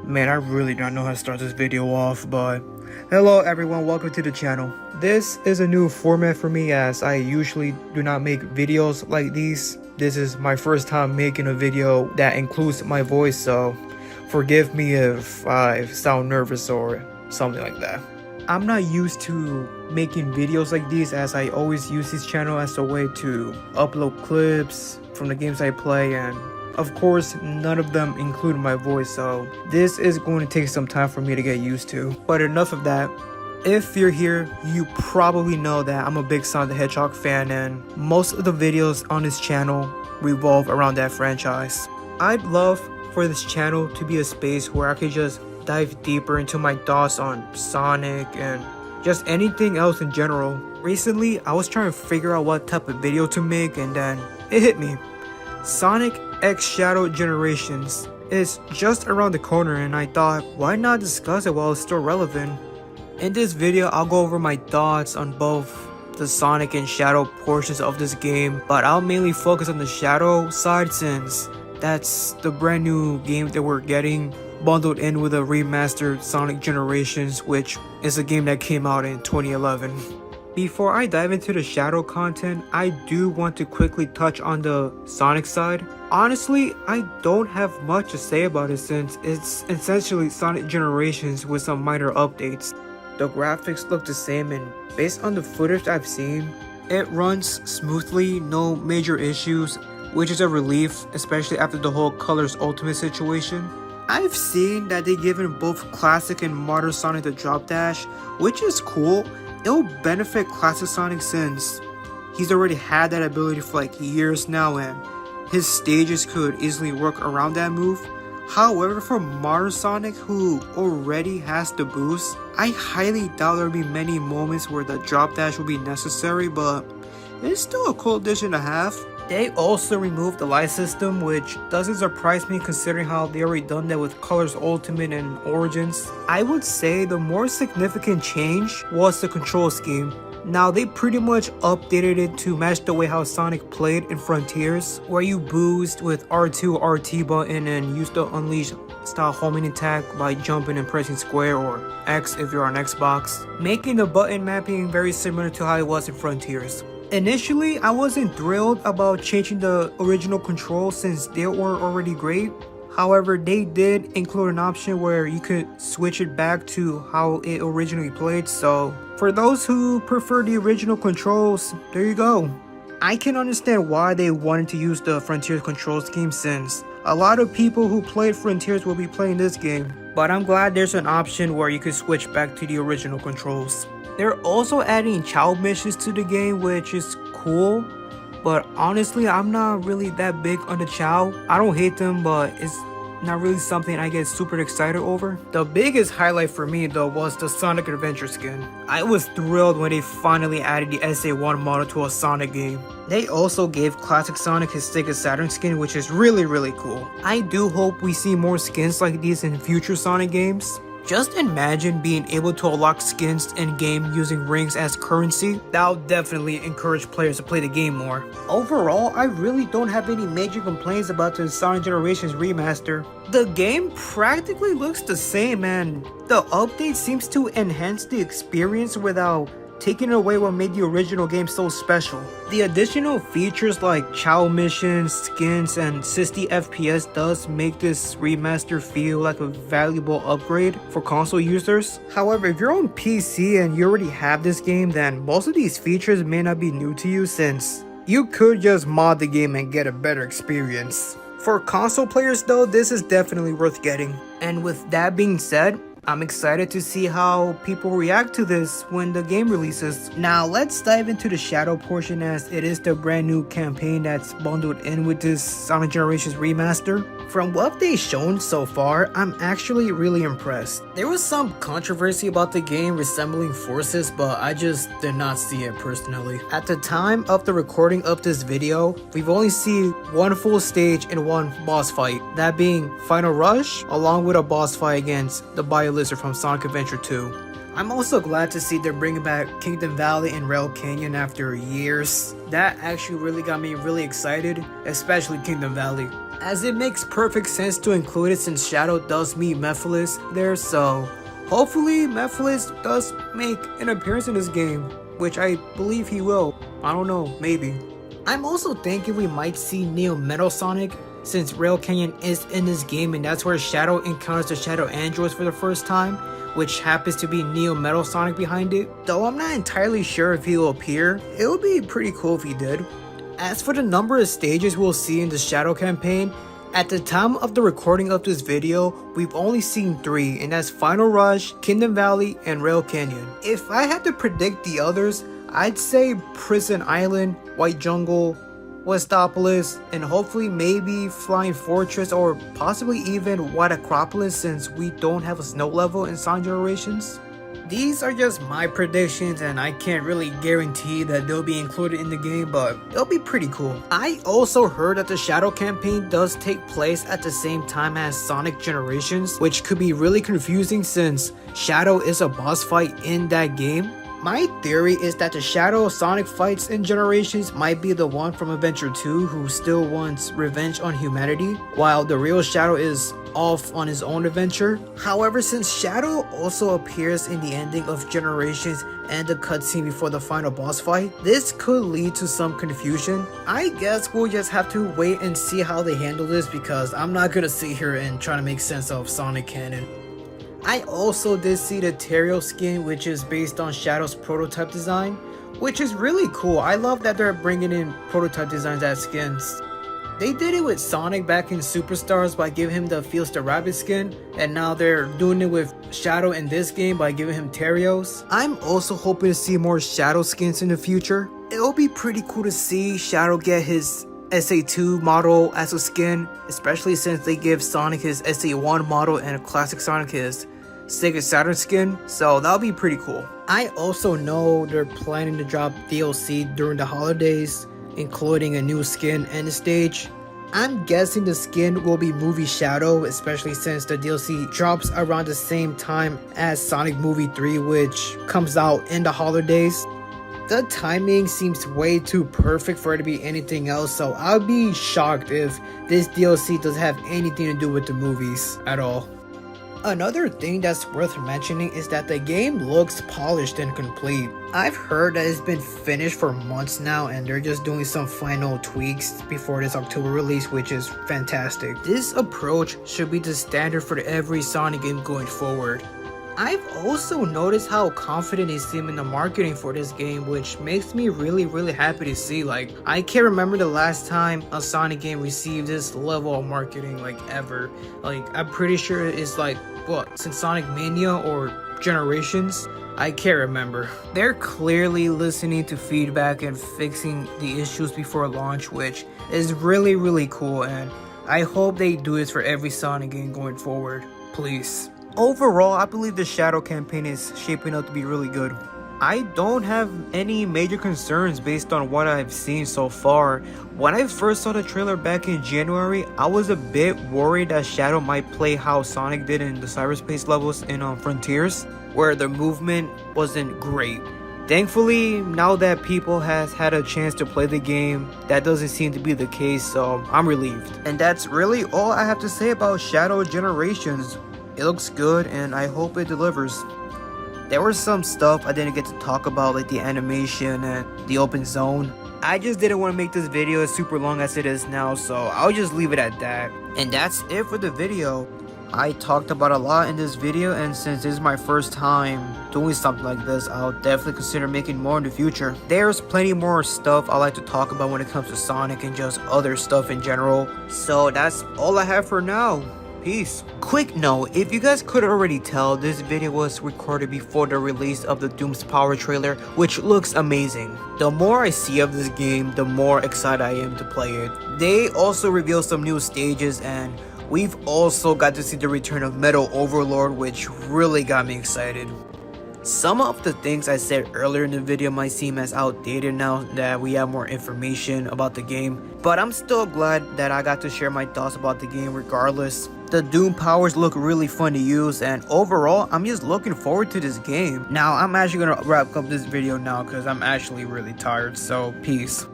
Man, I really don't know how to start this video off, but hello everyone, welcome to the channel. This is a new format for me as I usually do not make videos like these. This is my first time making a video that includes my voice, so forgive me if I sound nervous or something like that. I'm not used to making videos like these as I always use this channel as a way to upload clips from the games I play, and of course, none of them include my voice, so this is going to take some time for me to get used to. But enough of that. If you're here, you probably know that I'm a big Sonic the Hedgehog fan, and most of the videos on this channel revolve around that franchise. I'd love for this channel to be a space where I could just dive deeper into my thoughts on Sonic and just anything else in general. Recently, I was trying to figure out what type of video to make, and then it hit me. Sonic X Shadow Generations is just around the corner, and I thought, why not discuss it while it's still relevant? In this video, I'll go over my thoughts on both the Sonic and Shadow portions of this game, but I'll mainly focus on the Shadow side since that's the brand new game that we're getting bundled in with a remastered Sonic Generations, which is a game that came out in 2011. Before I dive into the Shadow content, I do want to quickly touch on the Sonic side. Honestly, I don't have much to say about it since it's essentially Sonic Generations with some minor updates. The graphics look the same, and based on the footage I've seen, it runs smoothly, no major issues, which is a relief, especially after the whole Colors Ultimate situation. I've seen that they've given both classic and modern Sonic the drop dash, which is cool. It'll benefit classic Sonic since he's already had that ability for like years now, and his stages could easily work around that move. However, for modern Sonic, who already has the boost, I highly doubt there'll be many moments where the drop dash will be necessary, but it's still a cool addition to have. They also removed the light system, which doesn't surprise me considering how they already done that with Colors Ultimate and Origins. I would say the more significant change was the control scheme. Now they pretty much updated it to match the way how Sonic played in Frontiers, where you boost with R2 RT button and use the Unleash style homing attack by jumping and pressing square or X if you're on Xbox, making the button mapping very similar to how it was in Frontiers. Initially, I wasn't thrilled about changing the original controls since they were already great. However, they did include an option where you could switch it back to how it originally played, so for those who prefer the original controls, there you go. I can understand why they wanted to use the Frontiers control scheme since a lot of people who played Frontiers will be playing this game, but I'm glad there's an option where you could switch back to the original controls. They're also adding child missions to the game, which is cool, but honestly, I'm not really that big on the Chow. I don't hate them, but it's not really something I get super excited over. The biggest highlight for me though was the Sonic Adventure skin. I was thrilled when they finally added the SA1 model to a Sonic game. They also gave classic Sonic his Sega Saturn skin, which is really cool. I do hope we see more skins like these in future Sonic games. Just imagine being able to unlock skins in-game using rings as currency. That'll definitely encourage players to play the game more. Overall, I really don't have any major complaints about the Sonic Generations remaster. The game practically looks the same, and the update seems to enhance the experience without taking away what made the original game so special. The additional features like Chow missions, skins, and 60 FPS does make this remaster feel like a valuable upgrade for console users. However, if you're on PC and you already have this game, then most of these features may not be new to you since you could just mod the game and get a better experience. For console players though, this is definitely worth getting. And with that being said, I'm excited to see how people react to this when the game releases. Now let's dive into the Shadow portion as it is the brand new campaign that's bundled in with this Sonic Generations remaster. From what they've shown so far, I'm actually really impressed. There was some controversy about the game resembling Forces, but I just did not see it personally. At the time of the recording of this video, we've only seen one full stage and one boss fight, that being Final Rush along with a boss fight against the Bio-Lizard from Sonic Adventure 2. I'm also glad to see they're bringing back Kingdom Valley and Rail Canyon after years. That actually really got me really excited, especially Kingdom Valley. as it makes perfect sense to include it since Shadow does meet Mephiles there, so hopefully Mephiles does make an appearance in this game, which I believe he will. I don't know, maybe. I'm also thinking we might see Neo Metal Sonic, since Rail Canyon is in this game and that's where Shadow encounters the Shadow Androids for the first time, which happens to be Neo Metal Sonic behind it. Though I'm not entirely sure if he will appear, it would be pretty cool if he did. As for the number of stages we'll see in the Shadow campaign, at the time of the recording of this video, we've only seen 3, and that's Final Rush, Kingdom Valley, and Rail Canyon. If I had to predict the others, I'd say Prison Island, White Jungle, Westopolis, and hopefully maybe Flying Fortress or possibly even White Acropolis since we don't have a snow level in Sonic Generations. These are just my predictions and I can't really guarantee that they'll be included in the game, but it'll be pretty cool. I also heard that the Shadow campaign does take place at the same time as Sonic Generations, which could be really confusing since Shadow is a boss fight in that game. My theory is that the Shadow Sonic fights in Generations might be the one from Adventure 2 who still wants revenge on humanity, while the real Shadow is off on his own adventure. However, since Shadow also appears in the ending of Generations and the cutscene before the final boss fight, this could lead to some confusion. I guess we'll just have to wait and see how they handle this because I'm not gonna sit here and try to make sense of Sonic canon. I also did see the Terrio skin, which is based on Shadow's prototype design, which is really cool. I love that they're bringing in prototype designs as skins. They did it with Sonic back in Superstars by giving him the Feels the Rabbit skin, and now they're doing it with Shadow in this game by giving him Terrios. I'm also hoping to see more Shadow skins in the future. It'll be pretty cool to see Shadow get his SA2 model as a skin, especially since they give Sonic his SA1 model and Classic Sonic his Sega Saturn skin, so that'll be pretty cool. I also know they're planning to drop DLC during the holidays, including a new skin and a stage. I'm guessing the skin will be Movie Shadow, especially since the DLC drops around the same time as Sonic Movie 3, which comes out in the holidays. The timing seems way too perfect for it to be anything else, so I'll be shocked if this DLC doesn't have anything to do with the movies at all. Another thing that's worth mentioning is that the game looks polished and complete. I've heard that it's been finished for months now and they're just doing some final tweaks before this October release, which is fantastic. This approach should be the standard for every Sonic game going forward. I've also noticed how confident they seem in the marketing for this game, which makes me really happy to see. Like, I can't remember the last time a Sonic game received this level of marketing, like, ever. Like, I'm pretty sure it's like, what, since Sonic Mania or Generations? I can't remember. They're clearly listening to feedback and fixing the issues before launch, which is really cool, and I hope they do this for every Sonic game going forward. Please. Overall, I believe the Shadow campaign is shaping up to be really good. I don't have any major concerns based on what I've seen so far. When I first saw the trailer back in January, I was a bit worried that Shadow might play how Sonic did in the cyberspace levels in Frontiers, where the movement wasn't great. Thankfully, now that people has had a chance to play the game, that doesn't seem to be the case, so I'm relieved. And that's really all I have to say about Shadow Generations. It looks good and I hope it delivers. There was some stuff I didn't get to talk about, like the animation and the open zone. I just didn't want to make this video as super long as it is now, so I'll just leave it at that. And that's it for the video. I talked about a lot in this video, and since this is my first time doing something like this, I'll definitely consider making more in the future. There's plenty more stuff I like to talk about when it comes to Sonic and just other stuff in general. So that's all I have for now. Peace. Quick note, if you guys couldn't already tell, this video was recorded before the release of the Doom's Power trailer, which looks amazing. The more I see of this game, the more excited I am to play it. They also revealed some new stages, and we've also got to see the return of Metal Overlord, which really got me excited. Some of the things I said earlier in the video might seem as outdated now that we have more information about the game, but I'm still glad that I got to share my thoughts about the game regardless. The Doom powers look really fun to use, and overall, I'm just looking forward to this game. Now, I'm actually gonna wrap up this video now because I'm actually really tired, so peace.